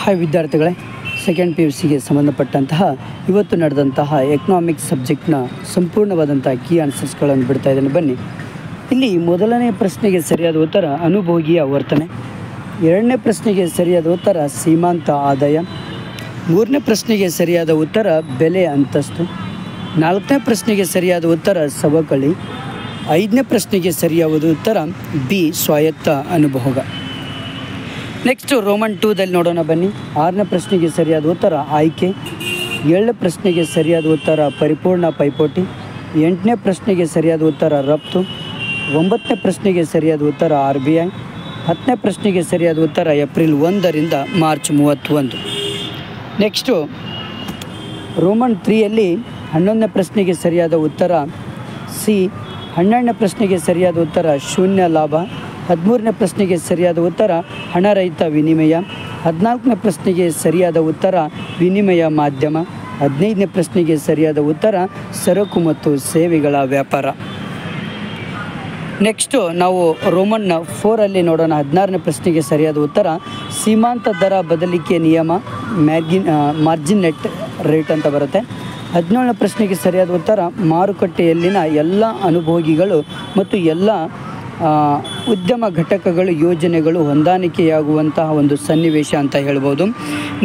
Hi ವಿದ್ಯಾರ್ಥಿಗಳೇ, second PUCಗೆ ಸಂಬಂಧಪಟ್ಟಂತಹ ಇವತ್ತು ನಡೆದಂತಹ ಎಕನಾಮಿಕ್ಸ್ ಸಬ್ಜೆಕ್ಟ್ನ ಸಂಪೂರ್ಣವಾದಂಥ ಕೀ ಆನ್ಸರ್ಸ್ಗಳನ್ನು ಬಿಡ್ತಾ ಇದ್ದೇನೆ. ಬನ್ನಿ. ಇಲ್ಲಿ ಮೊದಲನೇ ಪ್ರಶ್ನೆಗೆ ಸರಿಯಾದ ಉತ್ತರ ಅನುಭೋಗಿಯ ವರ್ತನೆ, ಎರಡನೇ ಪ್ರಶ್ನೆಗೆ ಸರಿಯಾದ ಉತ್ತರ ಸೀಮಾಂತ ಆದಾಯ, ಮೂರನೇ ಪ್ರಶ್ನೆಗೆ ಸರಿಯಾದ ಉತ್ತರ ಬೆಲೆ ಅಂತಸ್ತು, ನಾಲ್ಕನೇ ಪ್ರಶ್ನೆಗೆ ಸರಿಯಾದ ಉತ್ತರ ಸವಕಳಿ, ಐದನೇ ಪ್ರಶ್ನೆಗೆ ಸರಿಯಾದ ಉತ್ತರ ಬಿ ಸ್ವಾಯತ್ತ ಅನುಭೋಗ. ನೆಕ್ಸ್ಟು ರೋಮನ್ 2ದಲ್ಲಿ ನೋಡೋಣ ಬನ್ನಿ. ಆರನೇ ಪ್ರಶ್ನೆಗೆ ಸರಿಯಾದ ಉತ್ತರ ಆಯ್ಕೆ, ಏಳನೇ ಪ್ರಶ್ನೆಗೆ ಸರಿಯಾದ ಉತ್ತರ ಪರಿಪೂರ್ಣ ಪೈಪೋಟಿ, ಎಂಟನೇ ಪ್ರಶ್ನೆಗೆ ಸರಿಯಾದ ಉತ್ತರ ರಫ್ತು, ಒಂಬತ್ತನೇ ಪ್ರಶ್ನೆಗೆ ಸರಿಯಾದ ಉತ್ತರ RBI, ಹತ್ತನೇ ಪ್ರಶ್ನೆಗೆ ಸರಿಯಾದ ಉತ್ತರ ಏಪ್ರಿಲ್ 1ರಿಂದ ಮಾರ್ಚ್ 31. ನೆಕ್ಸ್ಟು ರೋಮನ್ 3ಯಲ್ಲಿ 11ನೇ ಪ್ರಶ್ನೆಗೆ ಸರಿಯಾದ ಉತ್ತರ ಸಿ, 12ನೇ ಪ್ರಶ್ನೆಗೆ ಸರಿಯಾದ ಉತ್ತರ ಶೂನ್ಯ ಲಾಭ, 13ನೇ ಪ್ರಶ್ನೆಗೆ ಸರಿಯಾದ ಉತ್ತರ ಹಣರಹಿತ ವಿನಿಮಯ, 14ನೇ ಪ್ರಶ್ನೆಗೆ ಸರಿಯಾದ ಉತ್ತರ ವಿನಿಮಯ ಮಾಧ್ಯಮ, 15ನೇ ಪ್ರಶ್ನೆಗೆ ಸರಿಯಾದ ಉತ್ತರ ಸರಕು ಮತ್ತು ಸೇವೆಗಳ ವ್ಯಾಪಾರ. ನೆಕ್ಸ್ಟು ನಾವು ರೋಮನ್ 4ಅಲ್ಲಿ ನೋಡೋಣ. 16ನೇ ಪ್ರಶ್ನೆಗೆ ಸರಿಯಾದ ಉತ್ತರ ಸೀಮಾಂತ ದರ ಬದಲಿಕೆ ನಿಯಮ, ಮಾರ್ಜಿನ್ ನೆಟ್ ರೇಟ್ ಅಂತ ಬರುತ್ತೆ. 17ನೇ ಪ್ರಶ್ನೆಗೆ ಸರಿಯಾದ ಉತ್ತರ ಮಾರುಕಟ್ಟೆಯಲ್ಲಿನ ಎಲ್ಲ ಅನುಭೋಗಿಗಳು ಮತ್ತು ಎಲ್ಲ ಉದ್ಯಮ ಘಟಕಗಳು ಯೋಜನೆಗಳು ಹೊಂದಾಣಿಕೆಯಾಗುವಂತಹ ಒಂದು ಸನ್ನಿವೇಶ ಅಂತ ಹೇಳ್ಬೋದು.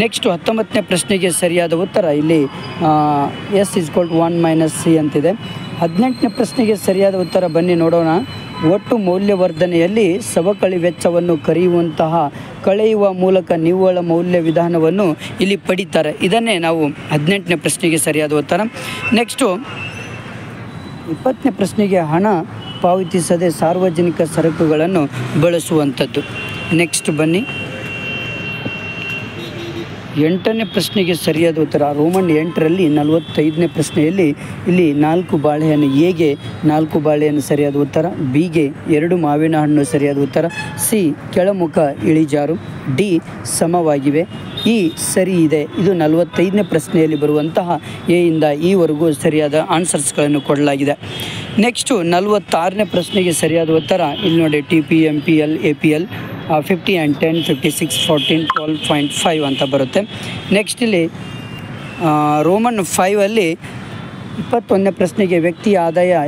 ನೆಕ್ಸ್ಟು 19ನೇ ಪ್ರಶ್ನೆಗೆ ಸರಿಯಾದ ಉತ್ತರ ಇಲ್ಲಿ S=1 - C ಅಂತಿದೆ. 18ನೇ ಪ್ರಶ್ನೆಗೆ ಸರಿಯಾದ ಉತ್ತರ ಬನ್ನಿ ನೋಡೋಣ. ಒಟ್ಟು ಮೌಲ್ಯವರ್ಧನೆಯಲ್ಲಿ ಸವಕಳಿ ವೆಚ್ಚವನ್ನು ಕಳೆಯುವ ಮೂಲಕ ನಿವ್ವಳ ಮೌಲ್ಯ ವಿಧಾನವನ್ನು ಇಲ್ಲಿ ಪಡಿತಾರೆ. ಇದನ್ನೇ ನಾವು 18ನೇ ಪ್ರಶ್ನೆಗೆ ಸರಿಯಾದ ಉತ್ತರ. ನೆಕ್ಸ್ಟು 20ನೇ ಪ್ರಶ್ನೆಗೆ ಹಣ ಪಾವತಿಸದೆ ಸಾರ್ವಜನಿಕ ಸರಕುಗಳನ್ನು ಬಳಸುವಂಥದ್ದು. ನೆಕ್ಸ್ಟ್ ಬನ್ನಿ. 8ನೇ ಪ್ರಶ್ನೆಗೆ ಸರಿಯಾದ ಉತ್ತರ ರೋಮನ್ 8ರಲ್ಲಿ 45ನೇ ಪ್ರಶ್ನೆಯಲ್ಲಿ ಇಲ್ಲಿ 4 ಬಾಳೆಹಣ್ಣು, ಎಗೆ 4 ಬಾಳೆಹಣ್ಣು ಸರಿಯಾದ ಉತ್ತರ, ಬಿಗೆ 2 ಮಾವಿನ ಹಣ್ಣು ಸರಿಯಾದ ಉತ್ತರ, ಸಿ ಕೆಳಮುಖ ಇಳಿಜಾರು, ಡಿ ಸಮವಾಗಿವೆ, ಇ ಸರಿ ಇದೆ. ಇದು 45ನೇ ಪ್ರಶ್ನೆಯಲ್ಲಿ ಬರುವಂತಹ ಎ ಇಂದ ಈವರೆಗೂ ಸರಿಯಾದ ಆನ್ಸರ್ಸ್ಗಳನ್ನು ಕೊಡಲಾಗಿದೆ. ನೆಕ್ಸ್ಟು 46ನೇ ಪ್ರಶ್ನೆಗೆ ಸರಿಯಾದ ಉತ್ತರ ಇಲ್ಲಿ ನೋಡಿ TP, MPL, APL 50 and 10, 56, 14, 12.5 ಅಂತ ಬರುತ್ತೆ. ನೆಕ್ಸ್ಟ್ ಇಲ್ಲಿ ರೋಮನ್ 5ಅಲ್ಲಿ 21ನೇ ಪ್ರಶ್ನೆಗೆ ವ್ಯಕ್ತಿಯ ಆದಾಯ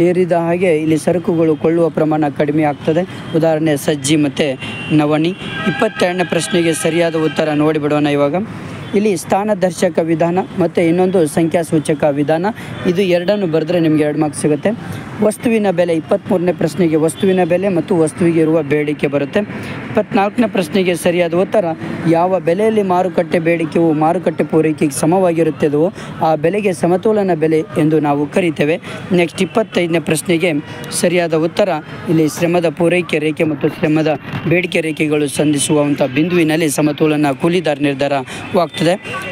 ಏರಿದ ಹಾಗೆ ಇಲ್ಲಿ ಸರಕುಗಳು ಕೊಳ್ಳುವ ಪ್ರಮಾಣ ಕಡಿಮೆ ಆಗ್ತದೆ. ಉದಾಹರಣೆ ಸಜ್ಜಿ ಮತ್ತು ನವಣಿ. 22ನೇ ಪ್ರಶ್ನೆಗೆ ಸರಿಯಾದ ಉತ್ತರ ನೋಡಿಬಿಡೋಣ ಇವಾಗ. ಇಲ್ಲಿ ಸ್ಥಾನದರ್ಶಕ ವಿಧಾನ ಮತ್ತು ಇನ್ನೊಂದು ಸಂಖ್ಯಾಸೂಚಕ ವಿಧಾನ, ಇದು ಎರಡನ್ನು ಬರೆದ್ರೆ ನಿಮಗೆ 2 ಮಾರ್ಕ್ಸ್ ಸಿಗುತ್ತೆ. ವಸ್ತುವಿನ ಬೆಲೆ 23ನೇ ಪ್ರಶ್ನೆಗೆ ವಸ್ತುವಿನ ಬೆಲೆ ಮತ್ತು ವಸ್ತುವಿಗೆ ಇರುವ ಬೇಡಿಕೆ ಬರುತ್ತೆ. 24ನೇ ಪ್ರಶ್ನೆಗೆ ಸರಿಯಾದ ಉತ್ತರ ಯಾವ ಬೆಲೆಯಲ್ಲಿ ಮಾರುಕಟ್ಟೆ ಬೇಡಿಕೆಯು ಮಾರುಕಟ್ಟೆ ಪೂರೈಕೆಗೆ ಸಮವಾಗಿರುತ್ತದೋ ಆ ಬೆಲೆಗೆ ಸಮತೋಲನ ಬೆಲೆ ಎಂದು ನಾವು ಕರಿತೇವೆ. ನೆಕ್ಸ್ಟ್ 25ನೇ ಪ್ರಶ್ನೆಗೆ ಸರಿಯಾದ ಉತ್ತರ ಇಲ್ಲಿ ಶ್ರಮದ ಪೂರೈಕೆ ರೇಖೆ ಮತ್ತು ಶ್ರಮದ ಬೇಡಿಕೆ ರೇಖೆಗಳು ಸಂಧಿಸುವಂಥ ಬಿಂದುವಿನಲ್ಲಿ ಸಮತೋಲನ ಕೂಲಿದಾರ ನಿರ್ಧಾರವಾಗ್ತದೆ.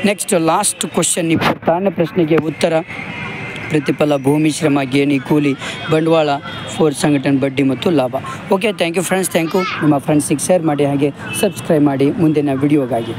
ನೆಕ್ಸ್ಟ್ ಲಾಸ್ಟ್ ಕ್ವಶನ್ 26ನೇ ಪ್ರಶ್ನೆಗೆ ಉತ್ತರ ಪ್ರತಿಫಲ, ಭೂಮಿ, ಶ್ರಮ, ಗೇಣಿ, ಕೂಲಿ, ಬಂಡವಾಳ, ಫೋರ್ಸ್, ಸಂಘಟನೆ, ಬಡ್ಡಿ ಮತ್ತು ಲಾಭ. Okay, thank you friends. Thank you. ನಿಮ್ಮ ಫ್ರೆಂಡ್ಸಿಗೆ ಶೇರ್ ಮಾಡಿ, ಹಾಗೆ ಸಬ್ಸ್ಕ್ರೈಬ್ ಮಾಡಿ ಮುಂದಿನ ವಿಡಿಯೋಗಾಗಿ.